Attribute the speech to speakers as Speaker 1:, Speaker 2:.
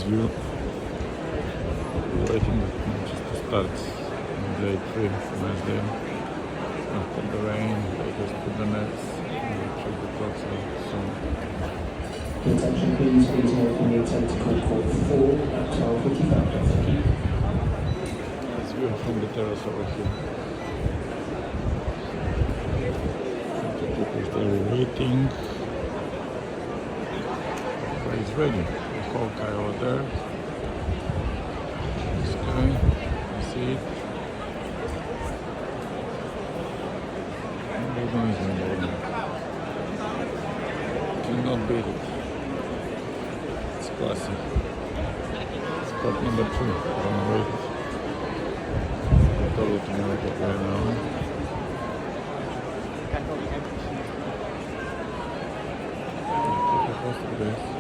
Speaker 1: view. Waiting just to start day 3 Wednesday. After the rain, they just put the nets and check the clocks out soon.
Speaker 2: Attention please, please hold for the attempt to call call 4 at 12:45. Thank you.
Speaker 1: Let's view from the terrace over here. The people are waiting. But it's ready. The Hawkeye over there. This guy, you see it. Wimbledon is Wimbledon. Cannot beat it. It's classy. Spot number 2. Don't wait. I'll tell you tomorrow right now. Keep it posted, guys.